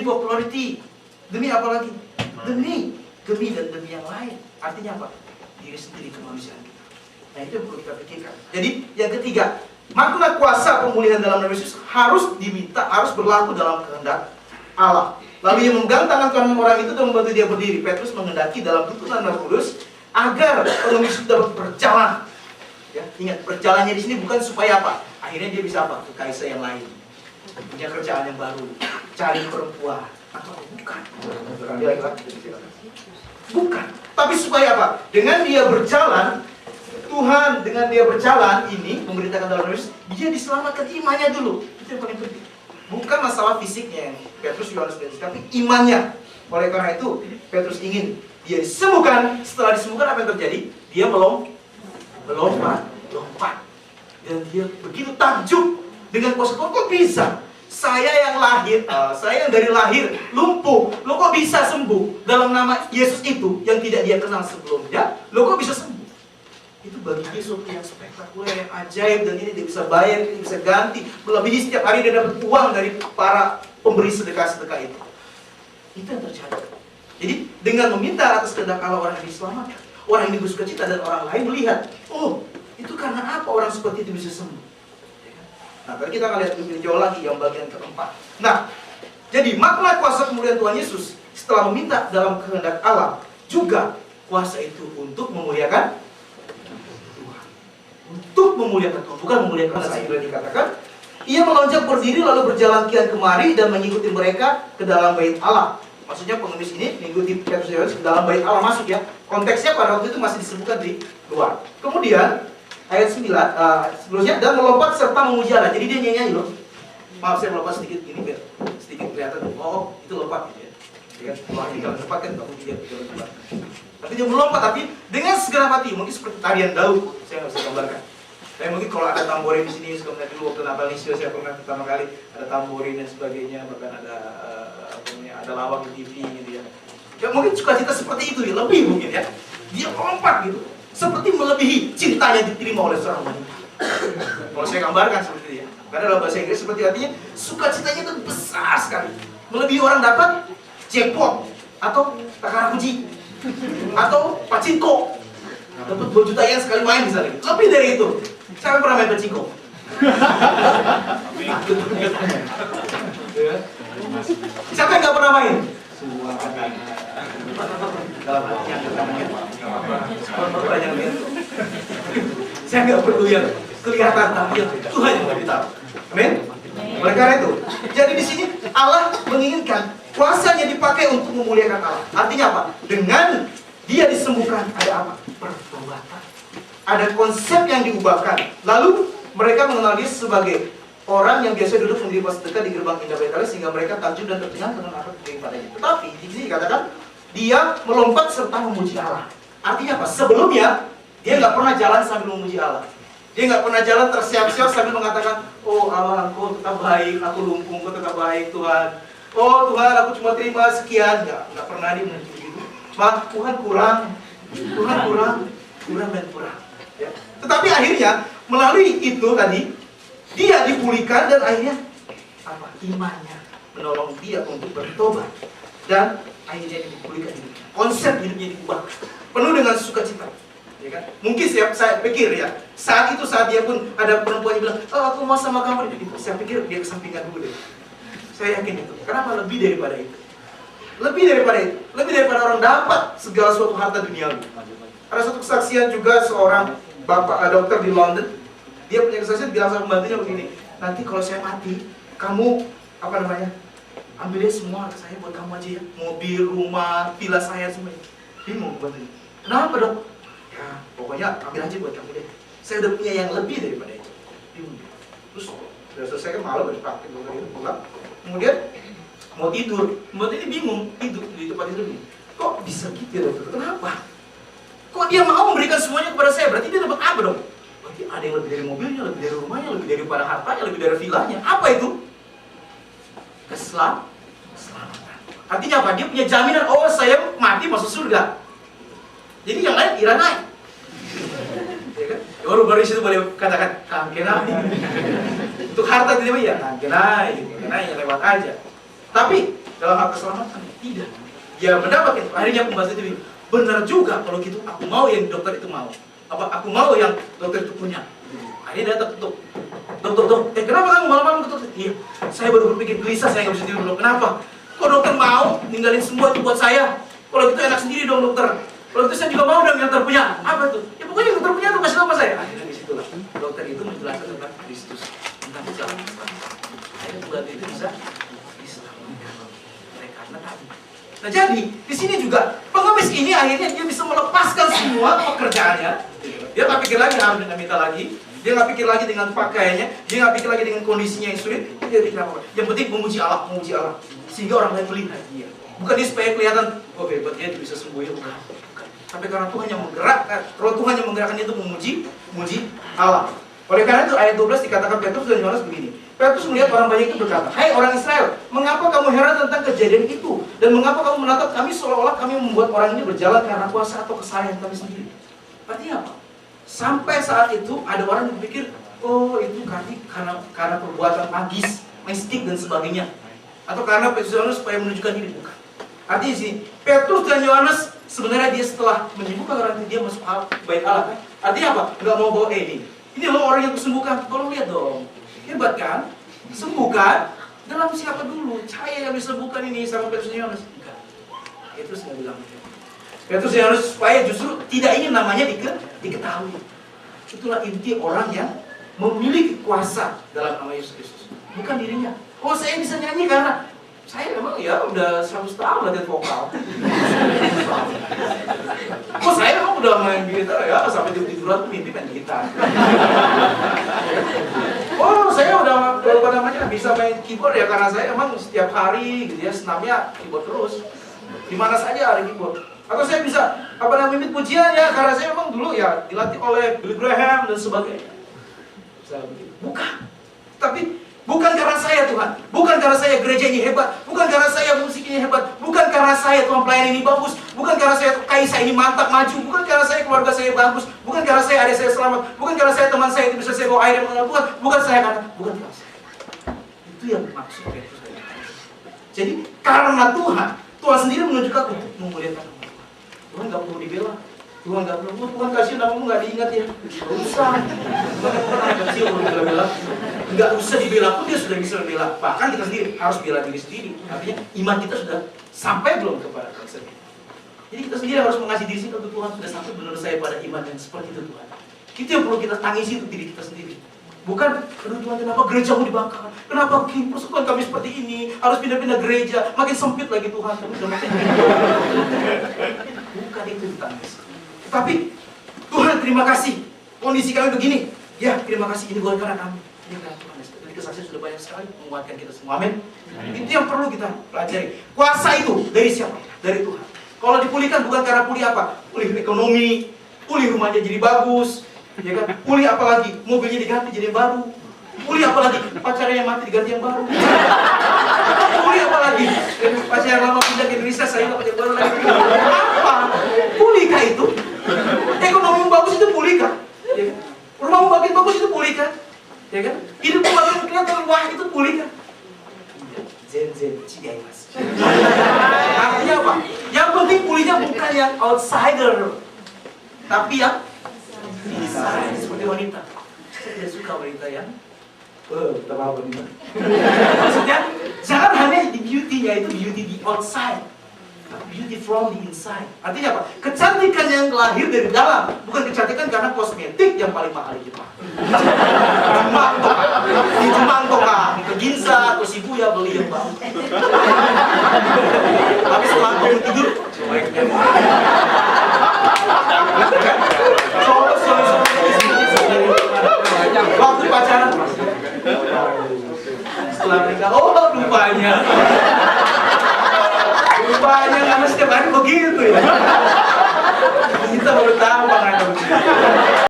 popularity. Demi apa lagi? Demi dan demi yang lain. Artinya apa? Diri sendiri, kemanusiaan kita. Nah, itu yang perlu kita pikirkan. Jadi yang ketiga, makna kuasa pemulihan dalam nama Yesus harus diminta, harus berlaku dalam kehendak Allah. Lalu yang memegang tangan kanan orang itu dan membantu dia berdiri. Petrus menghendaki dalam tuntunan Roh Kudus agar pengemis itu dapat berjalan. Ya, ingat, berjalannya di sini bukan supaya apa? Akhirnya dia bisa apa? Ke kaisar yang lain, punya kerjaan yang baru, cari perempuan, atau bukan? Bukan. Tapi supaya apa? Dengan dia berjalan, Tuhan dengan dia berjalan ini memberitakan dalam Yesus, dia diselamatkan imannya dulu. Itu yang paling penting. Bukan masalah fisiknya yang Petrus, Yohanes, tapi imannya. Oleh karena itu, Petrus ingin dia disembuhkan. Setelah disembuhkan, apa yang terjadi? Dia melompat. Dan dia begitu takjub dengan kuasa Tuhan. Kok bisa? Saya yang dari lahir lumpuh, lo kok bisa sembuh dalam nama Yesus itu yang tidak dia kenal sebelumnya? Lo kok bisa sembuh? Itu bagi dia sesuatu yang spektakuler, yang ajaib, dan ini dia bisa bayar, dia bisa ganti. Melebihi setiap hari dia dapat uang dari para pemberi sedekah-sedekah itu. Itu yang terjadi. Jadi dengan meminta atas kehendak Allah, orang yang diselamatkan, orang yang bersuka cita, dan orang lain melihat, oh, itu karena apa orang seperti itu bisa sembuh. Nah, tadi kita akan lihat lebih jauh lagi yang bagian keempat. Nah, jadi makna kuasa pemulihan Tuhan Yesus setelah meminta dalam kehendak Allah, juga kuasa itu untuk memuliakan Tuhan. Untuk memuliakan Tuhan, bukan memuliakan saya. Sudah dikatakan, ia melonjak berdiri lalu berjalan kian kemari dan mengikuti mereka ke dalam bait Allah. Maksudnya pengemis ini mengikuti Petrus ke dalam bait Allah masuk ya. Konteksnya pada waktu itu masih disebutkan di luar. Kemudian ayat 9 sebelumnya, dan melompat serta memuji Allah. Jadi dia nyanyi loh. Maaf, saya melompat sedikit ini biar sedikit kelihatan. Oh, itu lompat gitu ya. Ya, kalau kita lompat kan kamu tidak lompat. Tapi dia melompat, tapi dengan segenap hati, mungkin seperti tarian Daud. Saya nggak bisa gambarkan. Tapi mungkin kalau ada tamborin di sini, sebenarnya dulu waktu Natalisio saya pernah pertama kali ada tamborin dan sebagainya, bahkan ada lawak di TV gitu ya. Ya mungkin sukacita seperti itu ya, lebih mungkin ya. Dia melompat gitu, seperti melebihi cintanya diterima oleh seorang wanita. Kalau saya gambarkan seperti itu ya. Karena dalam bahasa Inggris seperti artinya sukacitanya itu besar sekali, melebihi orang dapat jackpot atau takarakuji atau pachinko, dapat 2 juta yen sekali main misalnya. Lebih dari itu. Siapa pernah main pachinko? Siapa yang nggak pernah main? Semua. Dalam hati yang saya nggak perlu yang kelihatan, tapi yang Tuhan yang lebih tahu. Amin. Oleh karena itu, jadi di sini Allah menginginkan kuasanya dipakai untuk memuliakan Allah. Artinya apa? Dengan dia disembuhkan, ada apa? Pertobatan. Ada konsep yang diubahkan. Lalu mereka mengenal dia sebagai orang yang biasa duduk menerima sedekah di gerbang indah bait Allah, sehingga mereka takjub dan tercengang dengan apa yang padanya. Tetapi di sini dikatakan dia melompat serta memuji Allah. Artinya apa? Sebelumnya dia nggak pernah jalan sambil memuji Allah. Dia nggak pernah jalan tersiap-siap sambil mengatakan, oh Allah, Engkau tetap baik, aku lumpuh, Engkau tetap baik Tuhan. Oh Tuhan, aku cuma terima sekian. Nggak pernah dia menuju gitu. Tuhan kurang dan kurang. Ya. Tetapi akhirnya melalui itu tadi dia dipulihkan dan akhirnya apa? Imannya menolong dia untuk bertobat dan akhirnya dia dipulihkan. Konsep hidupnya diubah penuh dengan sukacita. Ya kan? Mungkin saya pikir ya, saat dia pun ada perempuan yang bilang, oh aku mau sama kamu. Jadi saya pikir dia kesampingkan dulu deh. Saya yakin itu. Kenapa? Lebih daripada itu. Lebih daripada orang dapat segala suatu harta duniawi. Ada satu kesaksian juga seorang bapak dokter di London. Dia punya kesaksian, bilang sama pembantunya begini, nanti kalau saya mati, kamu ambil deh semua harta saya buat kamu aja ya. Mobil, rumah, villa saya semua. Bingung pembantunya. Kenapa dok? Ya pokoknya ambil aja buat kamu deh. Saya udah punya yang lebih daripada itu. Bingung. Terus udah selesai kan malam harus praktik pulang. Kemudian mau tidur, pembantu ini bingung tidur di tempat tidur ini. Kok bisa gitu ya dokter? Kenapa? Kok dia mau memberikan semuanya kepada saya? Berarti dia dapat apa dong? Berarti ada yang lebih dari mobilnya, lebih dari rumahnya, lebih daripada hartanya, lebih dari villanya. Apa itu? Keselamatan. Artinya apa? Dia punya jaminan, oh saya mati masuk surga. Jadi yang lain kira naik. Ya kan? Baru di situ boleh katakan kangkenai. Untuk harta tidak ya kangkenai, kangkenai yang lewat aja. Tapi dalam hal keselamatan tidak. Dia mendapatkan. Akhirnya pembahasan itu benar juga kalau gitu. Aku mau yang dokter itu mau. Aku mau yang dokter itu punya. Akhirnya datang dok, kenapa kamu malam-malam ke dokter? Iya, saya baru berpikir gelisah, saya nggak bisa tidur dok. Kenapa? Kok dokter mau ninggalin semua itu buat saya? Kalau gitu enak sendiri dong dokter. Kalau itu saya juga mau dong yang terpunya. Apa tuh? Ya pokoknya dokter punya tuh kasih tahu sama saya. Akhirnya disitulah dokter itu menjelaskan tentang Kristus, tentang keselamatan. Akhirnya pembantu itu bisa diselamatkan oleh karena tadi. Nah jadi di sini juga pengemis ini akhirnya dia bisa melepaskan semua pekerjaannya. Dia nggak pikir lagi harus minta lagi. Dia nggak pikir lagi dengan pakaiannya. Dia nggak pikir lagi dengan kondisinya yang sulit. Dia pikir apa? Yang penting memuji Allah, sehingga orang lain melihat dia. Bukan dia supaya kelihatan, oh hebat dia bisa sembuh ya, bukan. Tapi karena Tuhan yang menggerakkan, roh Tuhan yang menggerakkan dia untuk memuji Allah. Oleh karena itu ayat 12 dikatakan Petrus dan Yohanes begini. Petrus melihat orang banyak itu berkata, hai orang Israel, mengapa kamu heran tentang kejadian itu? Dan mengapa kamu menatap kami seolah-olah kami membuat orang ini berjalan karena kuasa atau kesalahan kami sendiri? Artinya apa? Sampai saat itu ada orang yang berpikir, oh itu karena perbuatan magis, mistik dan sebagainya. Atau karena Petrus dan Yohanes supaya menunjukkan diri, bukan. Artinya sini, Petrus dan Yohanes sebenarnya dia setelah menyembuhkan orang itu dia masuk bait Allah. Artinya apa? Enggak mau bawa ini. Ini loh orang yang kusembuhkan. Tolong lihat dong. Hebat kan? Sembuhkan. Dalam siapa dulu? Saya yang disembuhkan ini sama Petrus dan Yohanes. Enggak. Petrus nggak bilang. Petrus dan Yohanes supaya justru tidak ingin namanya diketahui. Itulah inti orang yang memiliki kuasa dalam nama Yesus Kristus. Bukan dirinya. Oh saya bisa nyanyi karena saya memang ya udah 100 tahun latihan vokal. Oh saya memang udah main gitar ya sampai tidur-tiduran tuh mimpi main gitar. Oh saya udah bisa main keyboard ya karena saya emang setiap hari gitu ya senamnya keyboard terus. Di mana saja ada keyboard. Atau saya bisa mimpi pujian ya karena saya memang dulu ya dilatih oleh Billy Graham dan sebagainya. Bukan. Tapi bukan karena saya Tuhan, bukan karena saya gereja ini hebat, bukan karena saya musik ini hebat, bukan karena saya Tuhan pelayan ini bagus, bukan karena saya Kaisa ini mantap maju, bukan karena saya keluarga saya bagus, bukan karena saya adik saya selamat, bukan karena saya teman saya itu bisa saya bawa air dan mengenal Tuhan, bukan karena saya. Itu yang maksud Petrus. Jadi karena Tuhan sendiri menunjukkan untuk memuliakan nama Tuhan. Tuhan nggak perlu dibela. Tuhan nggak perlu, Tuhan kasih namamu nggak diingat ya. Nggak usah. Tuhan anak kecil perlu dibela. Nggak usah dibela pun dia sudah bisa membela. Bahkan kita sendiri harus bela diri sendiri. Artinya iman kita sudah sampai belum kepada Tuhan sendiri. Jadi kita sendiri harus mengasihi diri sendiri untuk Tuhan sudah sampai benar saya pada iman yang seperti itu Tuhan. Itu yang perlu kita tangisi untuk diri kita sendiri. Bukan, aduh Tuhan kenapa gerejamu dibakar? Kenapa persekutuan kami seperti ini? Harus pindah-pindah gereja, makin sempit lagi Tuhan. Kami sudah makin bukan itu ditangis. Tapi Tuhan terima kasih. Kondisi kami begini. Ya terima kasih ini bukan karena kami. Ini karena Tuhan. Jadi kesaksian sudah banyak sekali menguatkan kita semua. Amin. Itu yang perlu kita pelajari. Kuasa itu dari siapa? Dari Tuhan. Kalau dipulihkan bukan karena pulih apa? Pulih ekonomi, pulih rumahnya jadi bagus, ya kan? Pulih apa lagi? Mobilnya diganti jadi yang baru. Pulih apa lagi? Pacarnya yang mati diganti yang baru. Pulih apa lagi? Pacar yang lama pindah ke Indonesia, saya nggak pacar baru lagi. Apa? Pulihkah itu? Ekonomi yang bagus itu pulihkah? Ya kan? Rumahmu makin bagus itu pulihkah? Ya kan? Hidupmu makin kelihatan wah itu pulihkah? Zen cidai mas. Artinya apa? Yang penting pulihnya bukan yang outsider, tapi yang inside. Seperti wanita. Saya tidak suka wanita yang terlalu wanita. Maksudnya jangan hanya di beauty-nya itu beauty di outside, beauty from the inside. Artinya apa? Kecantikan yang lahir dari dalam, bukan kecantikan karena kosmetik yang paling mahal itu. Di Jumangtok ke Ginza atau Shibuya beli yang baru. Tapi setelah bangun tidur, waktu pacaran, setelah menikah, oh rupanya karena setiap hari begitu ya. Kita baru tahu bang.